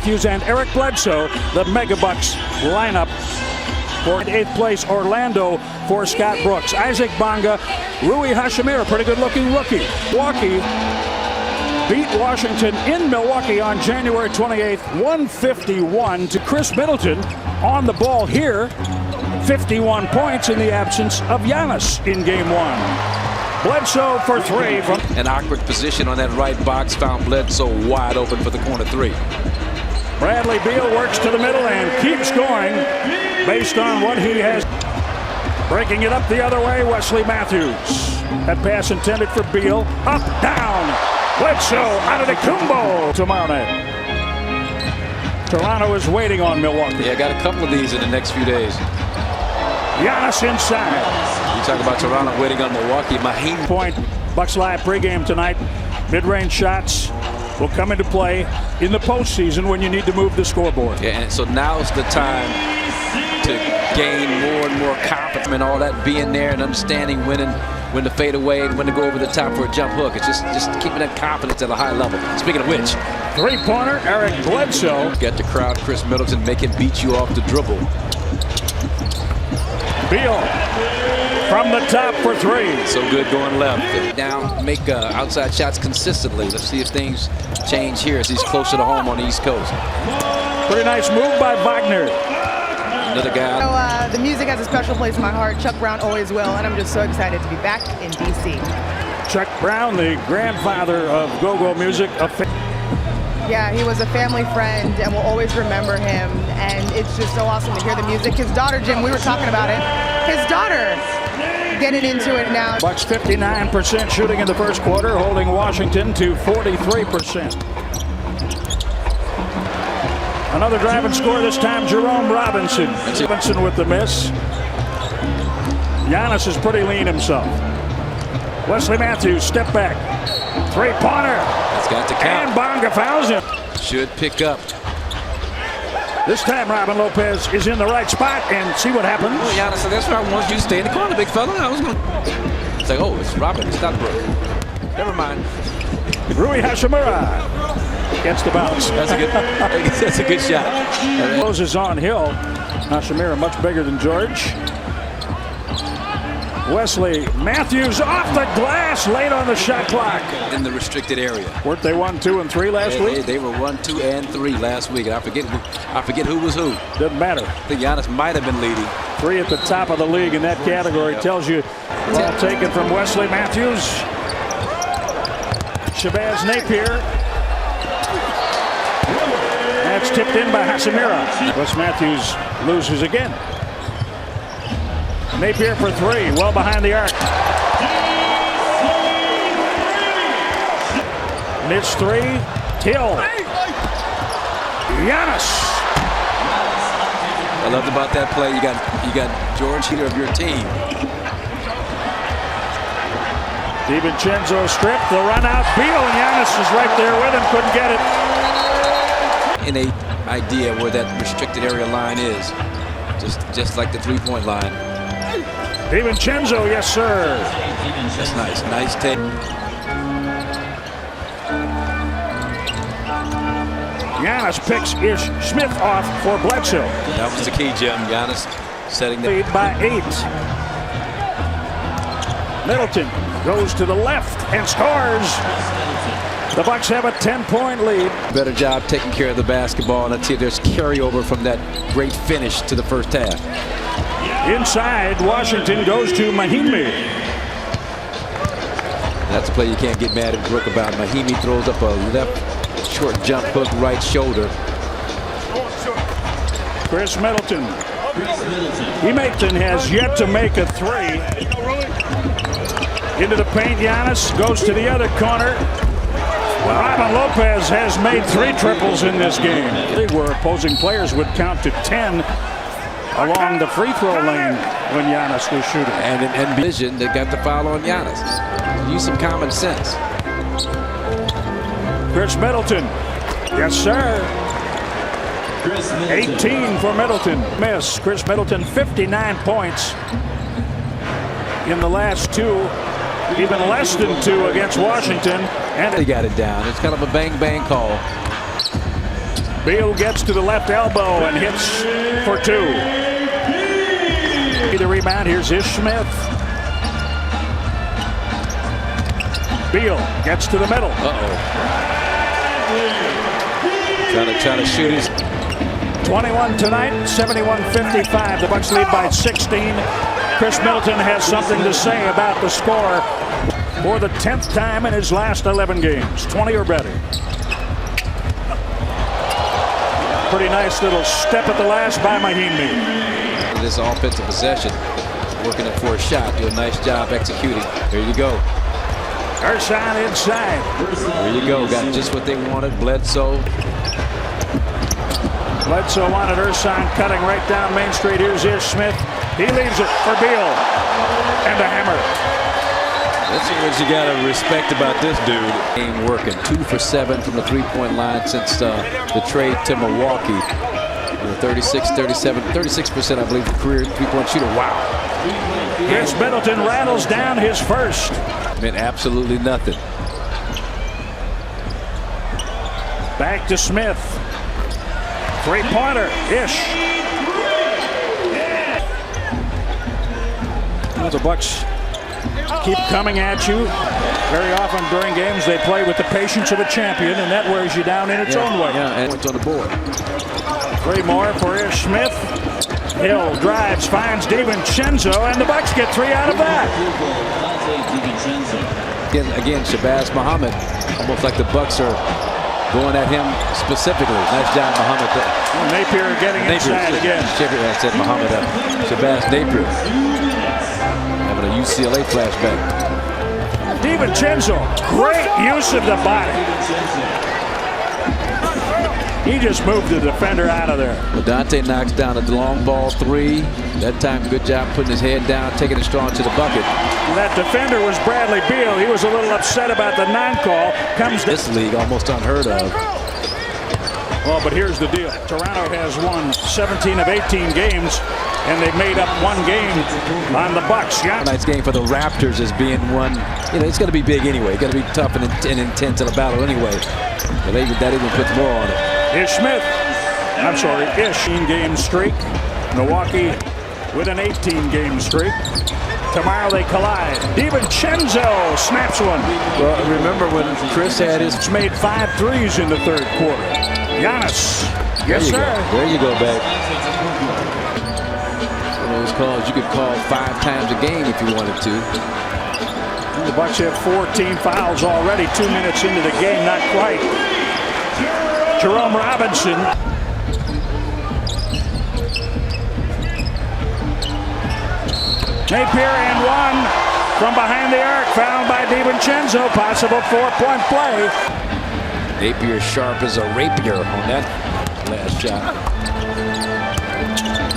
Matthews and Eric Bledsoe, the Megabucks lineup. For 8th place, Orlando for Scott Brooks. Isaac Bonga, Rui Hashimura, pretty good-looking rookie. Milwaukee beat Washington in Milwaukee on January 28th, 151 to Chris Middleton on the ball here. 51 points in the absence of Giannis in Game 1. Bledsoe for 3 from an awkward position on that right box, found Bledsoe wide open for the corner 3. Bradley Beal works to the middle and keeps going based on what he has. Breaking it up the other way, Wesley Matthews. That pass intended for Beal. Up, down. Bledsoe out of the Kumbo tomorrow night. Toronto is waiting on Milwaukee. Yeah, got a couple of these in the next few days. Giannis inside. You talk about Toronto waiting on Milwaukee. Mahim point. Bucks Live pregame tonight. Mid-range shots will come into play in the postseason when you need to move the scoreboard. Yeah, and so now's the time to gain more and more confidence and all that, being there and understanding when to fade away and when to go over the top for a jump hook. It's just keeping that confidence at a high level. Speaking of which, three-pointer, Eric Bledsoe. Get the crowd, Chris Middleton, make him beat you off the dribble. Beal from the top for 3. So good going left. Down, make outside shots consistently. Let's see if things change here as he's closer to home on the East Coast. Pretty nice move by Wagner. Another guy. The music has a special place in my heart. Chuck Brown always will, and I'm just so excited to be back in D.C. Chuck Brown, the grandfather of go-go music. Yeah, he was a family friend, and we'll always remember him. And it's just so awesome to hear the music. His daughter, Jim, we were talking about it. His daughter getting into it now. Bucks 59% shooting in the first quarter, holding Washington to 43%. Another drive and score, this time Jerome Robinson. Robinson with the miss. Giannis is pretty lean himself. Wesley Matthews, step back. Three-pointer. That's got to count. And Bonga fouls him. Should pick up. This time Robin Lopez is in the right spot, and see what happens. Oh, Giannis, so that's why I want you to stay in the corner, big fella. I was going to... It's like, oh, it's Robin, it's not Brooke. Never mind. Rui Hashimura gets the bounce. That's a good shot. Closes on Hill. Hashimura much bigger than George. Wesley Matthews off the glass late on the shot clock. In the restricted area. Weren't they 1, 2, and 3 last week? They were 1, 2, and 3 last week. I forget who was who. Doesn't matter. I think Giannis might have been leading. 3 at the top of the league in that category. Yep. Tells you. Ball taken from Wesley Matthews. Shabazz Napier. That's tipped in by Hashimura. Wes Matthews loses again. Napier for 3, well behind the arc. Missed 3. Hill. Giannis. I loved about that play. You got George, leader of your team. DiVincenzo stripped the run out. Beal, and Giannis is right there with him. Couldn't get it. In a idea where that restricted area line is, just like the three-point line. DiVincenzo, yes sir. That's nice. Nice take. Giannis picks Ish Smith off for Bledsoe. That was the key, Jim. Giannis setting the lead by 8. Middleton goes to the left and scores. The Bucks have a 10-point lead. Better job taking care of the basketball, and let's see if there's carryover from that great finish to the first half. Inside, Washington goes to Mahimi. That's a play you can't get mad at Brooke about. Mahimi throws up a left short jump hook, right shoulder. Chris Middleton. Middleton has yet to make a 3. Into the paint, Giannis goes to the other corner. Robin Lopez has made 3 triples in this game. Where opposing players would count to 10 along the free throw lane when Giannis was shooting. And vision, they got the foul on Giannis. Use some common sense. Chris Middleton. Yes, sir. 18 for Middleton. Miss. Chris Middleton, 59 points in the last 2. Even less than 2 against Washington. And they got it down. It's kind of a bang-bang call. Beal gets to the left elbow and hits for two. The rebound, here's Ish Smith. Beal gets to the middle. Trying to shoot his. 21 tonight, 71-55. The Bucks lead by 16. Chris Middleton has something to say about the score for the 10th time in his last 11 games. 20 or better. Pretty nice little step at the last by Mahinmi. This offensive possession, working it for a shot. Do a nice job executing. There you go. Ersan inside. There you go. Got just what they wanted. Bledsoe wanted Ersan cutting right down Main Street. Here's Ish Smith. He leaves it for Beal. And a hammer. That's what you got to respect about this dude. Game working. 2 for 7 from the three-point line since the trade to Milwaukee. 36, 37, 36%, I believe, career three-point shooter. Wow. Chris Middleton rattles down his first. Meant absolutely nothing. Back to Smith. Three-pointer. Ish. Well, the Bucks keep coming at you. Very often during games they play with the patience of a champion, and that wears you down in its own way. Yeah, and points on the board. 3 more for Ish Smith. Hill drives, finds DiVincenzo, and the Bucks get 3 out of that. Again, Shabazz Muhammad, almost like the Bucks are going at him specifically. Nice job, Muhammad. Napier getting inside again. I said Muhammad. Shabazz Napier having a UCLA flashback. DiVincenzo, great use of the body. He just moved the defender out of there. Well, Dante knocks down a long ball 3. That time, good job putting his head down, taking it strong to the bucket. That defender was Bradley Beal. He was a little upset about the non-call. This league almost unheard of. Well, but here's the deal. Toronto has won 17 of 18 games, and they've made up 1 game on the Bucks. Yeah. Tonight's game for the Raptors is being one. You know, it's going to be big anyway. It's going to be tough and intense in a battle anyway. But that even puts more on it. Ish Smith. I'm sorry, Ish. 18-game streak. Milwaukee with an 18-game streak. Tomorrow they collide. DiVincenzo snaps one. Well, remember when Chris had his made 5 threes in the 3rd quarter. Giannis. Yes, sir. There you go, back. One of those calls you could call 5 times a game if you wanted to. The Bucks have 14 fouls already. 2 minutes into the game, not quite. Jerome Robinson. Napier and 1 from behind the arc, found by DiVincenzo. Possible 4-point play. Napier sharp as a rapier on that last shot.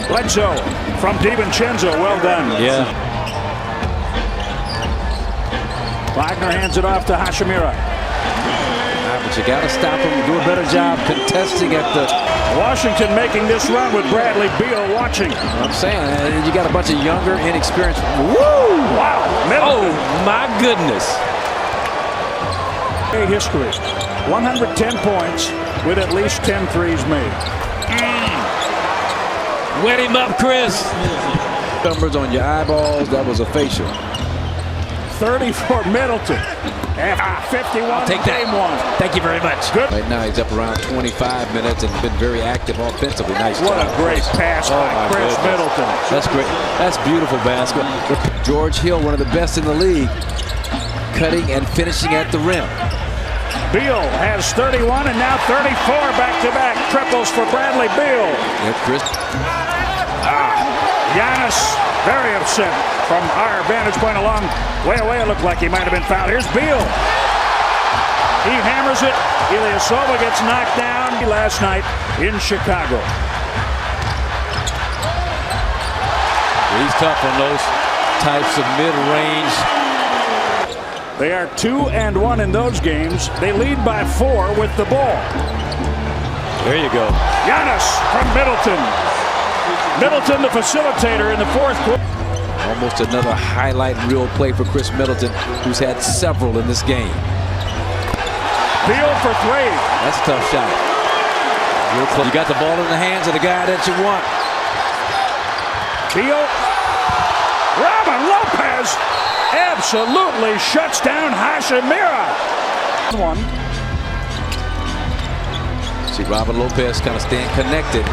Bledsoe from DiVincenzo. Well done. Yeah. Wagner hands it off to Hashimura. But you got to stop him. Do a better job contesting at the. Washington making this run with Bradley Beal watching. I'm saying, you got a bunch of younger, inexperienced. Woo! Wow! Oh my goodness! History: 110 points with at least 10 threes made. Wet him up, Chris. Numbers on your eyeballs. That was a facial. 30 for Middleton. After 51 take that. Game 1. Thank you very much. Good. Right now he's up around 25 minutes and been very active offensively. Nice What job. a great pass by Chris Middleton. That's great. That's beautiful basketball. George Hill, one of the best in the league, cutting and finishing at the rim. Beal has 31 and now 34 back-to-back triples for Bradley Beal. Yeah, Chris. Giannis very upset from our vantage point along way away. It looked like he might have been fouled. Here's Beal. He hammers it. Ilyasova gets knocked down last night in Chicago. He's tough on those types of mid-range. They are 2-1 in those games. They lead by 4 with the ball. There you go. Giannis from Middleton. Middleton, the facilitator in the 4th quarter. Almost another highlight reel play for Chris Middleton, who's had several in this game. Beal for 3. That's a tough shot. You got the ball in the hands of the guy that you want. Beal. Robin Lopez absolutely shuts down Hashimura. One. See Robin Lopez kind of staying connected.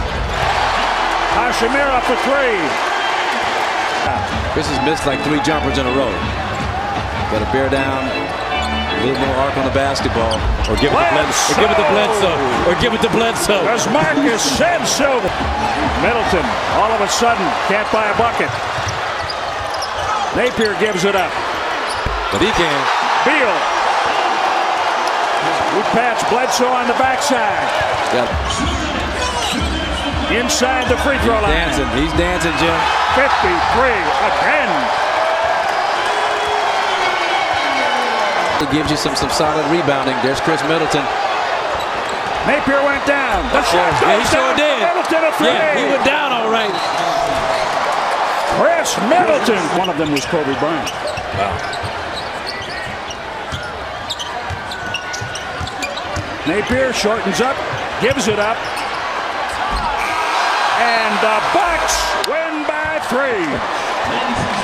Hashimura for three. Chris has missed like 3 jumpers in a row. Got to bear down. A little more arc on the basketball. Or give it to Bledsoe. Or give it to Bledsoe. Or give it to Bledsoe. As Marcus said so. Middleton, all of a sudden, can't buy a bucket. Napier gives it up. But he can. Beal. We patch Bledsoe on the backside. Yeah. Inside the free throw line. Dancing. He's dancing, Jim. 53 again. It gives you some solid rebounding. There's Chris Middleton. Napier went down. The shot goes Yeah, he sure down. did. Middleton a three. Yeah, he went down all right. Chris Middleton. One of them was Kobe Bryant. Wow. Napier shortens up, gives it up. And the Bucks win by 3.